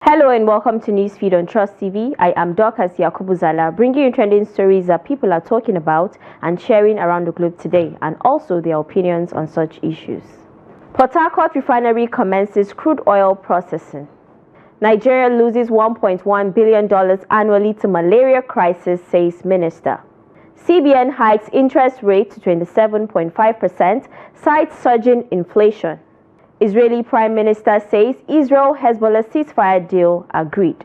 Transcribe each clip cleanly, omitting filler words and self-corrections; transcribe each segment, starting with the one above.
Hello and welcome to Newsfeed on Trust TV. I am Dorcas Yakubuzala, bringing you trending stories that people are talking about and sharing around the globe today, and also their opinions on such issues. Port Harcourt Refinery commences crude oil processing. Nigeria loses $1.1 billion annually to malaria crisis, says minister. CBN hikes interest rate to 27.5%, cites surging inflation. Israeli Prime Minister says Israel-Hezbollah ceasefire deal agreed.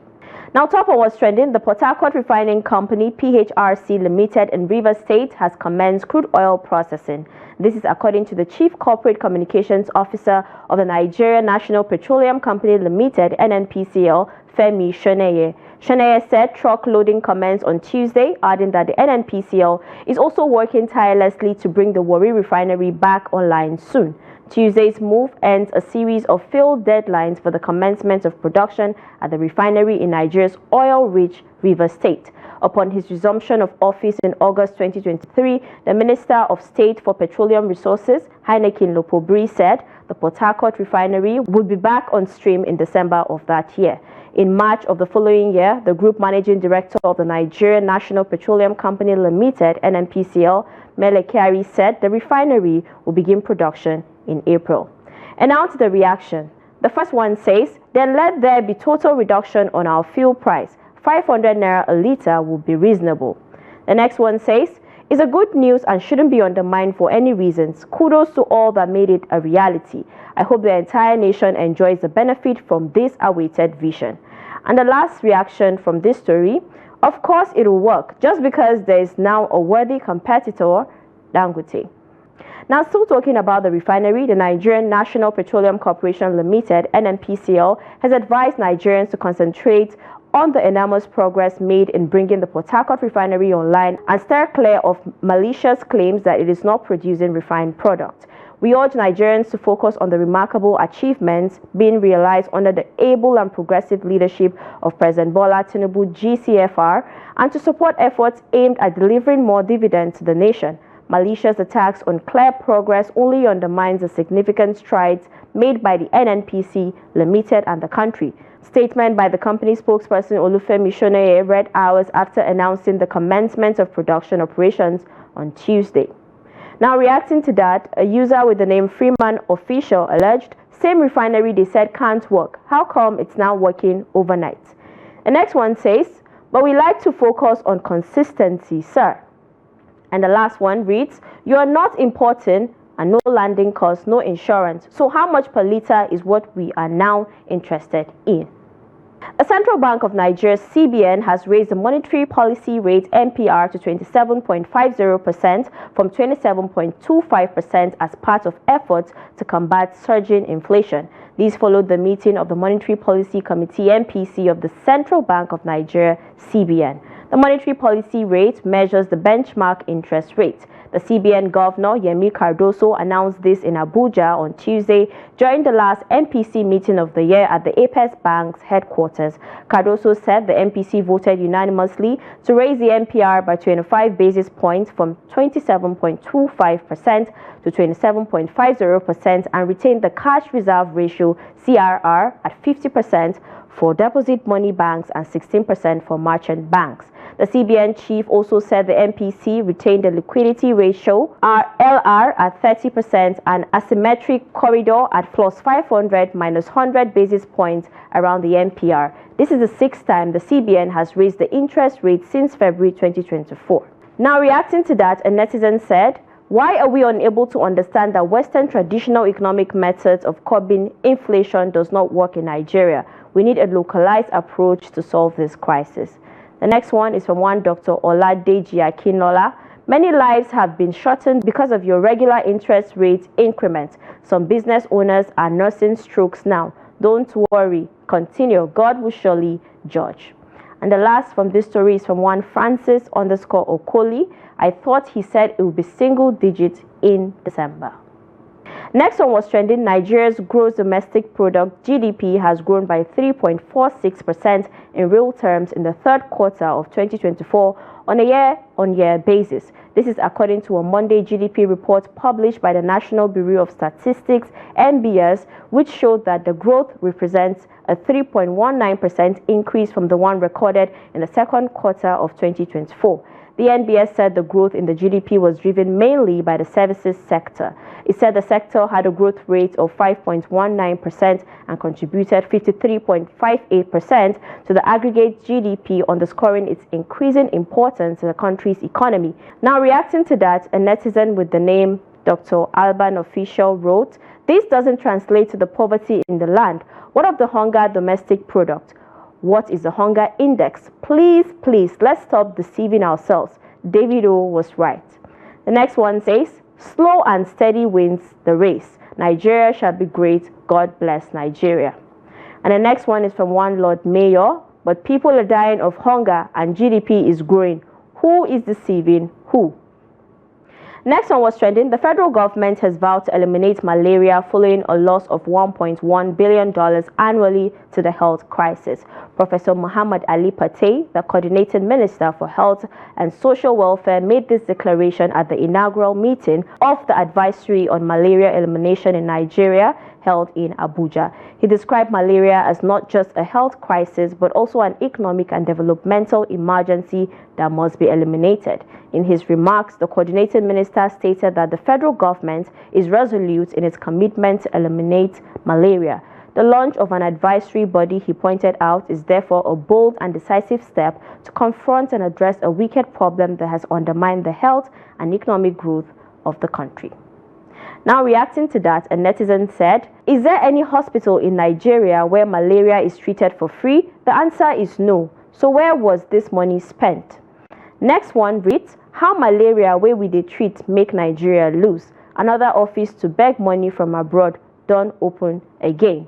Now, top on what's trending, the Port Harcourt Refining Company, PHRC Limited in Rivers State, has commenced crude oil processing. This is according to the Chief Corporate Communications Officer of the Nigeria National Petroleum Company Limited, NNPCL, Femi Shoneye. Shoneye said truck loading commenced on Tuesday, adding that the NNPCL is also working tirelessly to bring the Warri refinery back online soon. Tuesday's move ends a series of failed deadlines for the commencement of production at the refinery in Nigeria's oil-rich Rivers State. Upon his resumption of office in August 2023, the Minister of State for Petroleum Resources, Heineken Lopobri, said the Port Harcourt refinery would be back on stream in December of that year. In March of the following year, the Group Managing Director of the Nigeria National Petroleum Company Limited, NNPCL, Mele Kyari, said the refinery will begin production in April. And now to the reaction. The first one says, then let there be total reduction on our fuel price. 500 naira a litre will be reasonable. The next one says, it's a good news and shouldn't be undermined for any reasons. Kudos to all that made it a reality. I hope the entire nation enjoys the benefit from this awaited vision. And the last reaction from this story, of course it will work, just because there is now a worthy competitor, Dangote. Now, still talking about the refinery, the Nigerian National Petroleum Corporation Limited, NNPCL, has advised Nigerians to concentrate on the enormous progress made in bringing the Port Harcourt refinery online and steer clear of malicious claims that it is not producing refined product. We urge Nigerians to focus on the remarkable achievements being realized under the able and progressive leadership of President Bola Tinubu GCFR and to support efforts aimed at delivering more dividends to the nation. Malicious attacks on clear progress only undermines the significant strides made by the NNPC Limited and the country. Statement by the company spokesperson Olufemi Shoneye read hours after announcing the commencement of production operations on Tuesday. Now, reacting to that, a user with the name Freeman Official alleged, same refinery they said can't work. How come it's now working overnight? The next one says, but we like to focus on consistency, sir. And the last one reads, you are not importing and no landing costs, no insurance. So how much per litre is what we are now interested in? The Central Bank of Nigeria, CBN, has raised the monetary policy rate MPR to 27.50% from 27.25% as part of efforts to combat surging inflation. These followed the meeting of the Monetary Policy Committee MPC of the Central Bank of Nigeria, CBN. The monetary policy rate measures the benchmark interest rate. The CBN Governor, Yemi Cardoso, announced this in Abuja on Tuesday during the last MPC meeting of the year at the Apex Bank's headquarters. Cardoso said the MPC voted unanimously to raise the MPR by 25 basis points from 27.25% to 27.50% and retain the cash reserve ratio CRR at 50% for deposit money banks and 16% for merchant banks. The CBN chief also said the MPC retained the liquidity ratio LR at 30% and asymmetric corridor at plus 500 minus 100 basis points around the MPR. This is the sixth time the CBN has raised the interest rate since February 2024. Now, reacting to that, a netizen said, why are we unable to understand that Western traditional economic methods of curbing inflation does not work in Nigeria? We need a localized approach to solve this crisis. The next one is from one Dr. Oladeji Akinola. Many lives have been shortened because of your regular interest rate increment. Some business owners are nursing strokes now. Don't worry. Continue. God will surely judge. And the last from this story is from one Francis_Okoli. I thought he said it would be single digit in December. Next one was trending. Nigeria's gross domestic product (GDP) has grown by 3.46% in real terms in the third quarter of 2024 on a year-on-year basis. This is according to a Monday GDP report published by the National Bureau of Statistics (NBS), which showed that the growth represents a 3.19% increase from the one recorded in the second quarter of 2024. The NBS said the growth in the GDP was driven mainly by the services sector. It said the sector had a growth rate of 5.19% and contributed 53.58% to the aggregate GDP, underscoring its increasing importance in the country's economy. Now, reacting to that, a netizen with the name Dr. Alban Official wrote, "This doesn't translate to the poverty in the land. What of the hunger domestic product? What is the hunger index? Please, let's stop deceiving ourselves." Davido was right. The next one says, "Slow and steady wins the race. Nigeria shall be great. God bless Nigeria." And the next one is from one Lord Mayor, "But people are dying of hunger and GDP is growing. Who is deceiving who?" Next one was trending. The federal government has vowed to eliminate malaria following a loss of $1.1 billion annually to the health crisis. Professor Muhammad Ali Patey, the Coordinating Minister for Health and Social Welfare, made this declaration at the inaugural meeting of the Advisory on Malaria Elimination in Nigeria, held in Abuja. He described malaria as not just a health crisis, but also an economic and developmental emergency that must be eliminated. In his remarks, the coordinating minister stated that the federal government is resolute in its commitment to eliminate malaria. The launch of an advisory body, he pointed out, is therefore a bold and decisive step to confront and address a wicked problem that has undermined the health and economic growth of the country. Now, reacting to that, a netizen said, "Is there any hospital in Nigeria where malaria is treated for free? The answer is no. So where was this money spent?" Next one reads, "How malaria where we dey treat make Nigeria lose? Another office to beg money from abroad don't open again."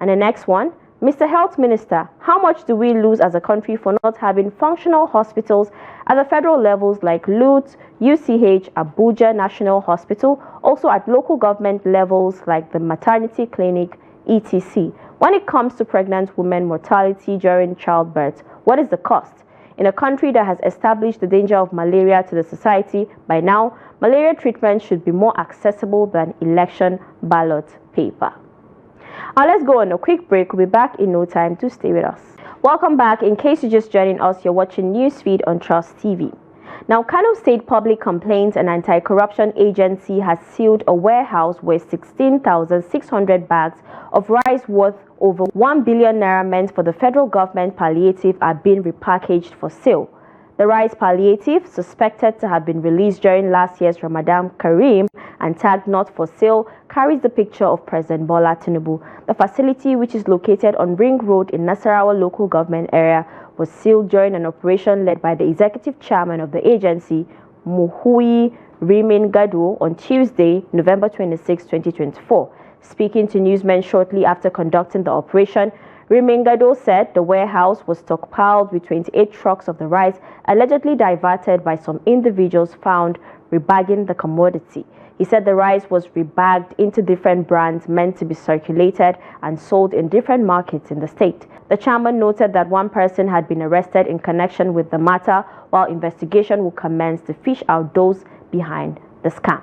And the next one, "Mr. Health Minister, how much do we lose as a country for not having functional hospitals at the federal levels like LUTH, UCH, Abuja National Hospital, also at local government levels like the maternity clinic, etc. When it comes to pregnant women mortality during childbirth, what is the cost? In a country that has established the danger of malaria to the society, by now, malaria treatment should be more accessible than election ballot paper." Now let's go on a quick break. We'll be back in no time, to stay with us. Welcome back. In case you're just joining us, you're watching Newsfeed on Trust TV. Now, Kano State Public Complaints and Anti-Corruption Agency has sealed a warehouse where 16,600 bags of rice worth over 1 billion naira meant for the federal government palliative are being repackaged for sale. The rice palliative, suspected to have been released during last year's Ramadan Kareem and tagged not for sale, carries the picture of President Bola Tinubu. The facility, which is located on Ring Road in Nasarawa local government area, was sealed during an operation led by the executive chairman of the agency, Muhui Rimin Gado, on Tuesday, November 26, 2024. Speaking to newsmen shortly after conducting the operation, Rimengado said the warehouse was stockpiled with 28 trucks of the rice allegedly diverted by some individuals found rebagging the commodity. He said the rice was rebagged into different brands meant to be circulated and sold in different markets in the state. The chairman noted that one person had been arrested in connection with the matter, while investigation will commence to fish out those behind the scam.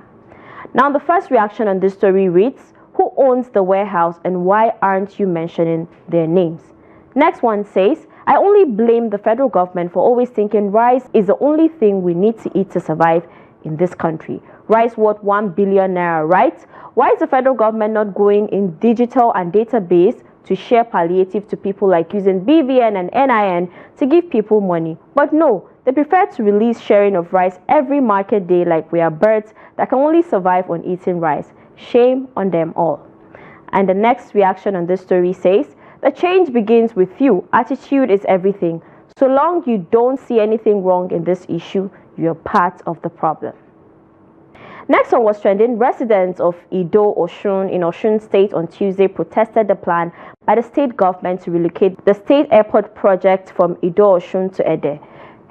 Now, the first reaction on this story reads, "Who owns the warehouse and why aren't you mentioning their names?" Next one says, "I only blame the federal government for always thinking rice is the only thing we need to eat to survive in this country. Rice worth 1 billion naira, right? Why is the federal government not going in digital and database to share palliative to people, like using BVN and NIN to give people money? But no, they prefer to release sharing of rice every market day like we are birds that can only survive on eating rice. Shame on them all." And the next reaction on this story says, "The change begins with you. Attitude is everything. So long you don't see anything wrong in this issue, you're part of the problem." Next one was trending. Residents of Ido Osun in Osun State on Tuesday protested the plan by the state government to relocate the state airport project from Ido Osun to Ede.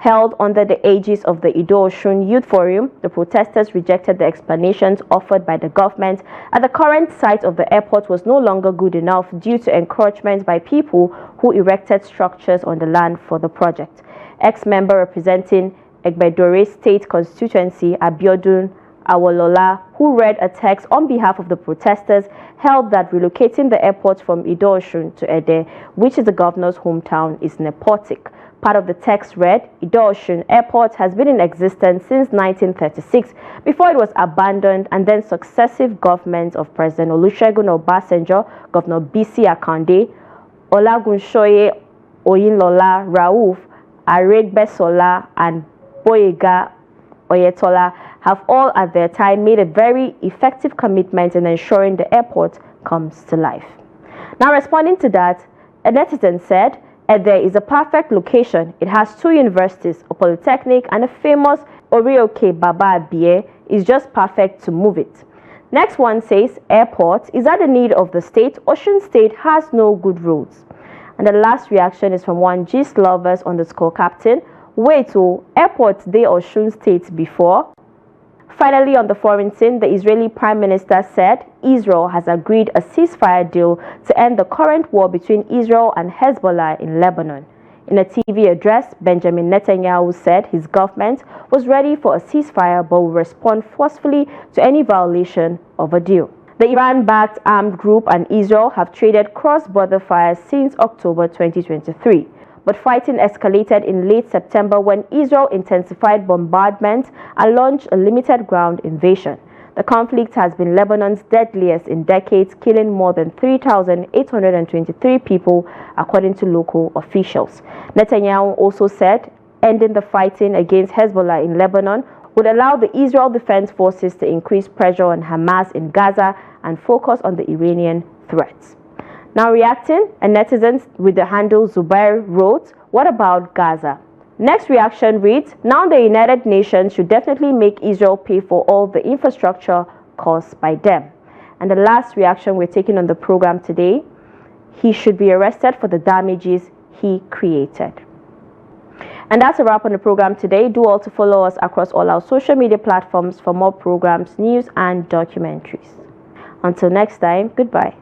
Held under the aegis of the Ido-Osun Youth Forum, the protesters rejected the explanations offered by the government that the current site of the airport was no longer good enough due to encroachment by people who erected structures on the land for the project. Ex-member representing Egbedore State Constituency, Abiodun Awolola, who read a text on behalf of the protesters, held that relocating the airport from Ido-Osun to Ede, which is the governor's hometown, is nepotic. Part of the text read, Ido-Osun Airport has been in existence since 1936 before it was abandoned, and then successive governments of President Olusegun Obasanjo, Governor Bisi Akande, Olagunshoye Oyinlola Rauf, Aregbesola, and Boyega Oyetola have all at their time made a very effective commitment in ensuring the airport comes to life. Now, responding to that, a netizen said, Ede is a perfect location. It has 2 universities, a polytechnic, and a famous Orioke Baba Abie. Is just perfect to move it. Next one says, airport is at the need of the state. Osun State has no good roads. And the last reaction is from one Gist Lovers _captain. Wait, airport they Osun State before? Finally, on the foreign scene, the Israeli Prime Minister said Israel has agreed a ceasefire deal to end the current war between Israel and Hezbollah in Lebanon. In a TV address, Benjamin Netanyahu said his government was ready for a ceasefire but will respond forcefully to any violation of a deal. The Iran-backed armed group and Israel have traded cross-border fires since October 2023. But fighting escalated in late September when Israel intensified bombardment and launched a limited ground invasion. The conflict has been Lebanon's deadliest in decades, killing more than 3,823 people, according to local officials. Netanyahu also said ending the fighting against Hezbollah in Lebanon would allow the Israel Defense Forces to increase pressure on Hamas in Gaza and focus on the Iranian threats. Now reacting, a netizen with the handle Zubair wrote, what about Gaza? Next reaction reads, now the United Nations should definitely make Israel pay for all the infrastructure caused by them. And the last reaction we're taking on the program today, he should be arrested for the damages he created. And that's a wrap on the program today. Do also follow us across all our social media platforms for more programs, news, and documentaries. Until next time, goodbye.